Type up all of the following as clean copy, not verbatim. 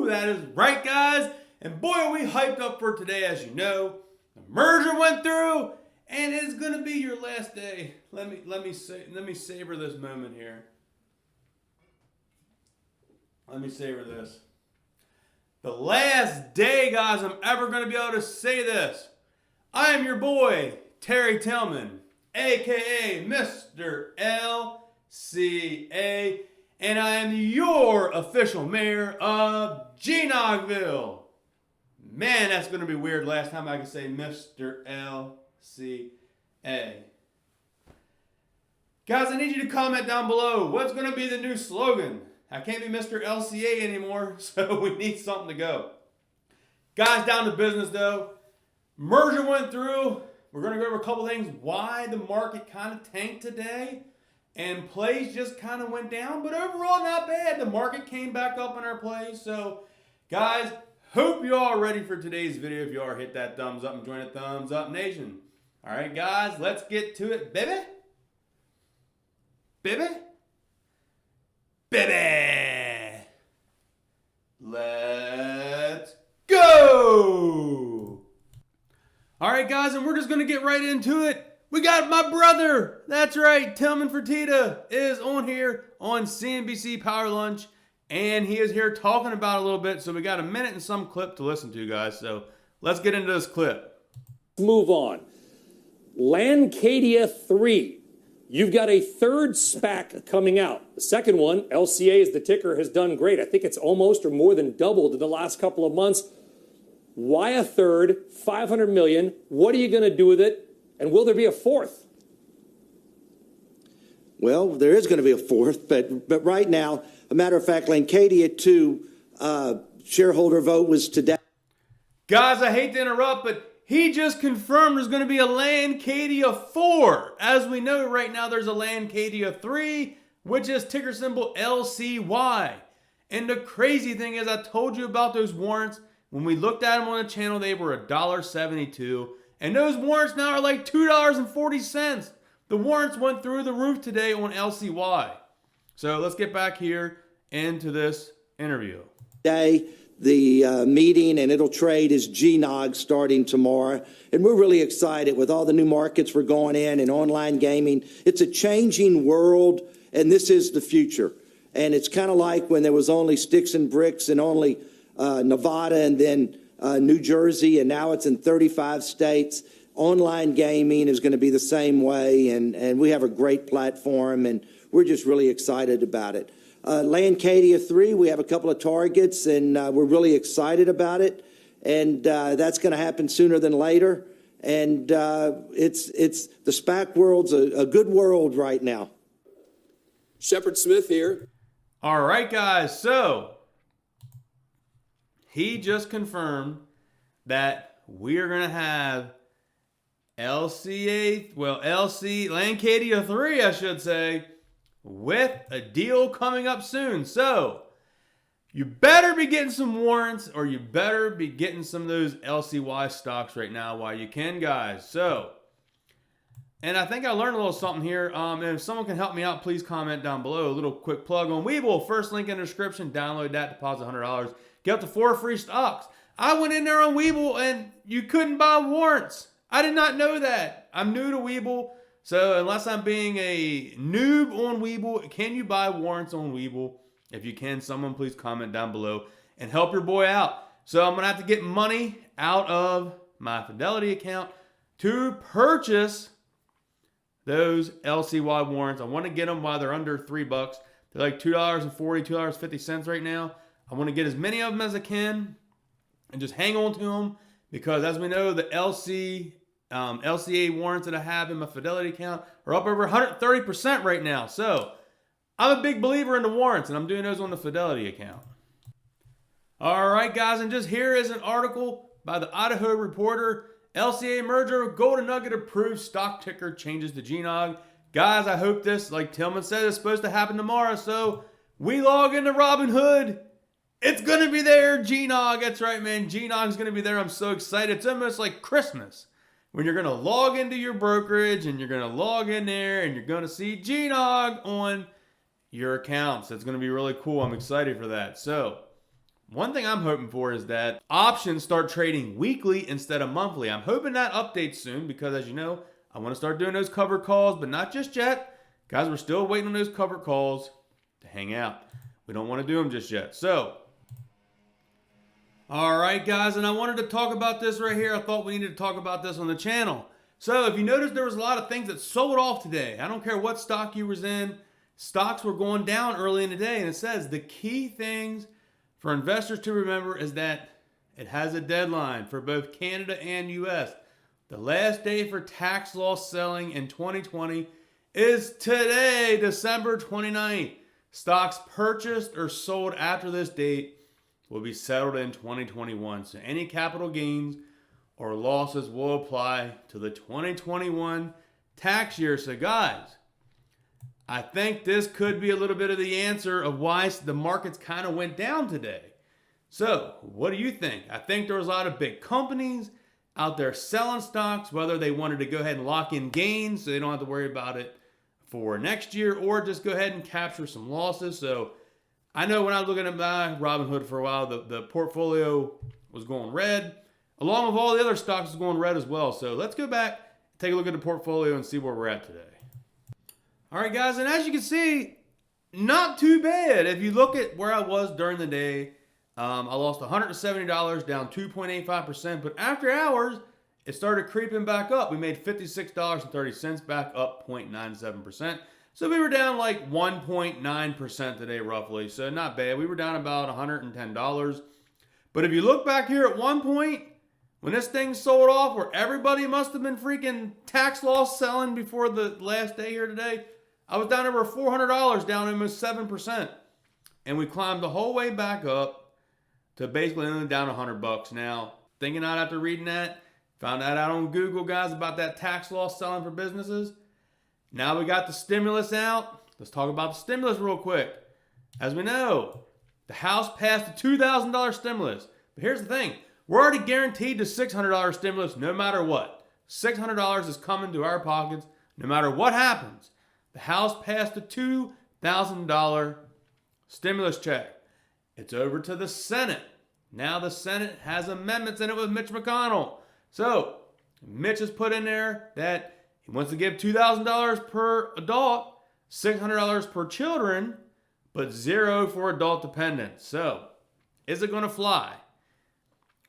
That is right, guys. And boy, are we hyped up for today, as you know. The merger went through, and it's gonna be your last day. Let me savor this moment here. Let me savor this. The last day, guys, I'm ever gonna be able to say this. I am your boy, Terry Tillman, aka Mr. LCA, and I am your official mayor of Gnogville. Man, that's going to be weird. Last time I could say Mr. LCA. Guys, I need you to comment down below. What's going to be the new slogan? I can't be Mr. LCA anymore, so we need something to go. Guys, down to business though. Merger went through. We're going to go over a couple things. Why the market kind of tanked today. And plays just kind of went down. But overall, not bad. The market came back up on our plays. So, guys, hope you all are ready for today's video. If you are, hit that thumbs up and join the Thumbs Up Nation. All right, guys, let's get to it. Baby? Baby? Baby! Let's go! All right, guys, and we're just going to get right into it. We got my brother. That's right. Tillman Fertitta is on here on CNBC Power Lunch. And he is here talking about it a little bit. So we got a minute and some clip to listen to, guys. So let's get into this clip. Move on. Lancadia 3. You've got a third SPAC coming out. The second one, LCA is the ticker, has done great. I think it's almost or more than doubled in the last couple of months. Why a third? $500 million. What are you going to do with it? And will there be a fourth? Well, there is going to be a fourth, but right now, a matter of fact, Lancadia 2 shareholder vote was today. Guys, I hate to interrupt, but he just confirmed there's going to be a Lancadia 4. As we know right now, there's a Lancadia 3, which is ticker symbol LCY. And the crazy thing is, I told you about those warrants. When we looked at them on the channel, they were $1.72. And those warrants now are like $2.40. The warrants went through the roof today on LCY. So let's get back here into this interview. Today, the meeting, and it'll trade as Gnog starting tomorrow. And we're really excited with all the new markets we're going in and online gaming. It's a changing world, and this is the future. And it's kind of like when there was only sticks and bricks and only Nevada and then New Jersey, and now it's in 35 states. Online gaming is going to be the same way, and we have a great platform, and we're just really excited about it. Lancadia 3, we have a couple of targets, and we're really excited about it, and that's going to happen sooner than later. And it's the SPAC world's a good world right now. Shepard Smith here. All right, guys, so he just confirmed that we are going to have Lancadia 3, I should say, with a deal coming up soon. So, you better be getting some warrants, or you better be getting some of those LCY stocks right now while you can, guys. So, and I think I learned a little something here. And if someone can help me out, please comment down below. A little quick plug on Webull. First link in the description. Download that, deposit $100. Get up to 4 free stocks. I went in there on Webull and you couldn't buy warrants. I did not know that. I'm new to Webull. So unless I'm being a noob on Webull, can you buy warrants on Webull? If you can, someone please comment down below and help your boy out. So I'm going to have to get money out of my Fidelity account to purchase those LCY warrants. I want to get them while they're under $3. They're like $2.40, $2.50 right now. I want to get as many of them as I can and just hang on to them, because as we know, the LCA warrants that I have in my Fidelity account are up over 130% right now. So I'm a big believer in the warrants, and I'm doing those on the Fidelity account. All right, guys, and just here is an article by the Idaho Reporter. LCA merger, Golden Nugget approved, stock ticker changes to Gnog. Guys, I hope this, like Tillman said, is supposed to happen tomorrow. So we log into Robinhood. It's going to be there, Gnog. That's right, man. Gnog's going to be there. I'm so excited. It's almost like Christmas when you're going to log into your brokerage and you're going to log in there and you're going to see Gnog on your accounts. It's going to be really cool. I'm excited for that. So one thing I'm hoping for is that options start trading weekly instead of monthly. I'm hoping that updates soon because, as you know, I want to start doing those covered calls, but not just yet. Guys, we're still waiting on those covered calls to hang out. We don't want to do them just yet. So, all right, guys, and I wanted to talk about this right here. I thought we needed to talk about this on the channel. So, if you notice, there was a lot of things that sold off today. I don't care what stock you was in. Stocks were going down early in the day, and it says the key things for investors to remember is that it has a deadline for both Canada and U.S. The last day for tax loss selling in 2020 is today, December 29th. Stocks purchased or sold after this date will be settled in 2021. So any capital gains or losses will apply to the 2021 tax year. So guys, I think this could be a little bit of the answer of why the markets kind of went down today. So what do you think? I think there was a lot of big companies out there selling stocks, whether they wanted to go ahead and lock in gains so they don't have to worry about it for next year, or just go ahead and capture some losses. So I know when I was looking at my Robinhood for a while, the portfolio was going red, along with all the other stocks was going red as well. So let's go back, take a look at the portfolio and see where we're at today. All right, guys, and as you can see, not too bad. If you look at where I was during the day, I lost $170, down 2.85%, but after hours, it started creeping back up. We made $56.30, back up 0.97%. So we were down like 1.9% today, roughly. So not bad. We were down about $110. But if you look back here at one point, when this thing sold off, where everybody must have been freaking tax loss selling before the last day here today, I was down over $400, down almost 7%. And we climbed the whole way back up to basically only down $100 now. Thinking out after reading that, found that out on Google, guys, about that tax loss selling for businesses. Now we got the stimulus out. Let's talk about the stimulus real quick. As we know, the House passed a $2,000 stimulus. But here's the thing. We're already guaranteed the $600 stimulus no matter what. $600 is coming to our pockets no matter what happens. The House passed a $2,000 stimulus check. It's over to the Senate. Now the Senate has amendments in it with Mitch McConnell. So Mitch has put in there that he wants to give $2,000 per adult, $600 per children, but zero for adult dependents. So is it going to fly?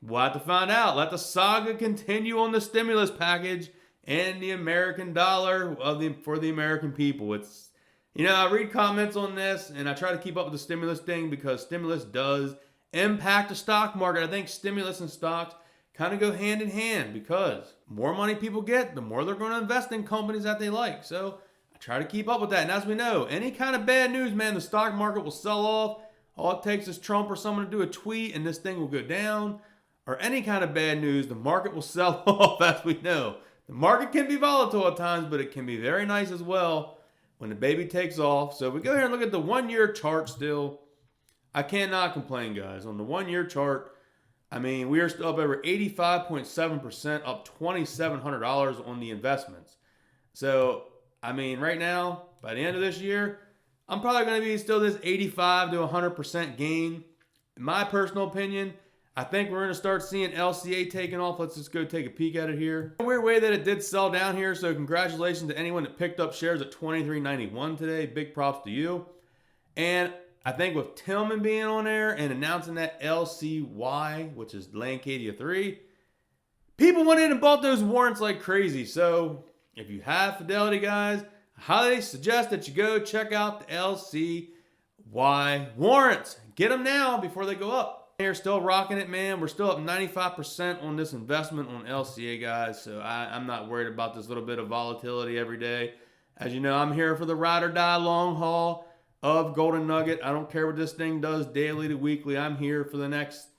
We'll have to find out. Let the saga continue on the stimulus package and the American dollar for the American people. It's, I read comments on this and I try to keep up with the stimulus thing because stimulus does impact the stock market. I think stimulus and stocks kind of go hand in hand because more money people get, the more they're going to invest in companies that they like. So I try to keep up with that. And as we know, any kind of bad news, man, the stock market will sell off. All it takes is Trump or someone to do a tweet and this thing will go down. Or any kind of bad news, the market will sell off, as we know. The market can be volatile at times, but it can be very nice as well when the baby takes off. So if we go here and look at the 1 year chart still, I cannot complain, guys. On the 1 year chart, I mean, we are still up over 85.7%, up $2,700 on the investments. So, I mean, right now, by the end of this year, I'm probably going to be still this 85 to 100% gain. In my personal opinion, I think we're going to start seeing LCA taking off. Let's just go take a peek at it here. A weird way that it did sell down here, so congratulations to anyone that picked up shares at $23.91 today. Big props to you. And I think with Tillman being on there and announcing that LCY, which is Lancadia 3, people went in and bought those warrants like crazy. So if you have Fidelity, guys, I highly suggest that you go check out the LCY warrants. Get them now before they go up. They're still rocking it, man. We're still up 95% on this investment on LCA, guys. So I'm not worried about this little bit of volatility every day. As you know, I'm here for the ride or die long haul of Golden Nugget. I don't care what this thing does daily to weekly. I'm here for the next,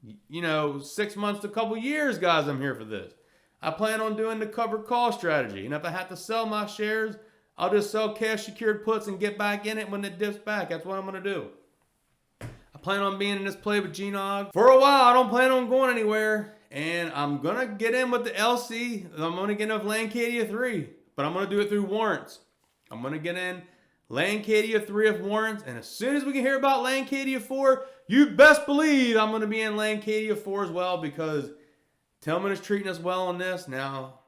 6 months to a couple years, guys. I'm here for this. I plan on doing the covered call strategy. And if I have to sell my shares, I'll just sell cash secured puts and get back in it when it dips back. That's what I'm going to do. I plan on being in this play with Gnog for a while. I don't plan on going anywhere. And I'm going to get in with the LC. I'm going to get in with Lancadia 3. But I'm going to do it through warrants. I'm going to get in Lancadia 3 of warrants. And as soon as we can hear about Lancadia 4, you best believe I'm going to be in Lancadia 4 as well, because Tillman is treating us well on this. Now,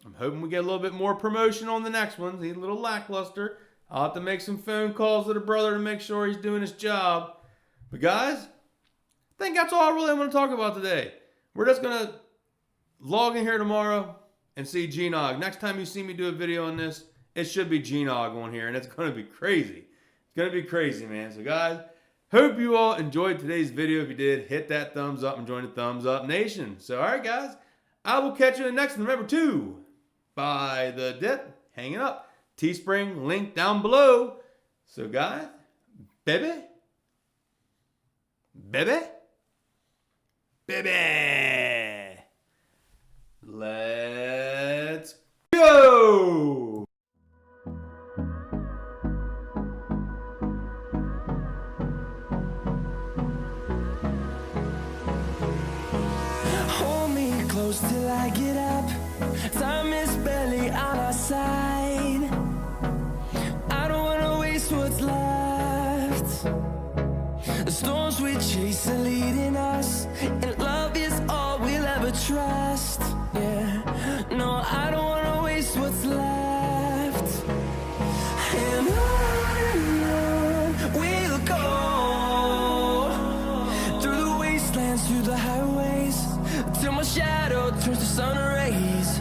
I'm hoping we get a little bit more promotion on the next ones. He's a little lackluster. I'll have to make some phone calls to the brother to make sure he's doing his job. But guys, I think that's all I really want to talk about today. We're just going to log in here tomorrow and see Gnog. Next time you see me do a video on this, it should be Gnog on here, and it's going to be crazy. It's going to be crazy, man. So guys, hope you all enjoyed today's video. If you did, hit that thumbs up and join the Thumbs Up Nation. So, all right, guys, I will catch you in the next one. Remember to buy the dip, hanging up. Teespring link down below. So, guys, baby, let's go. Hold me close till I get up. Time is barely on our side. I don't wanna waste what's left. The storms we chase are leading us, and love is all we'll ever trust. Yeah, no, I don't wanna waste what's left. And on we'll go, through the wastelands, through the highways, till my shadow turns to sun rays.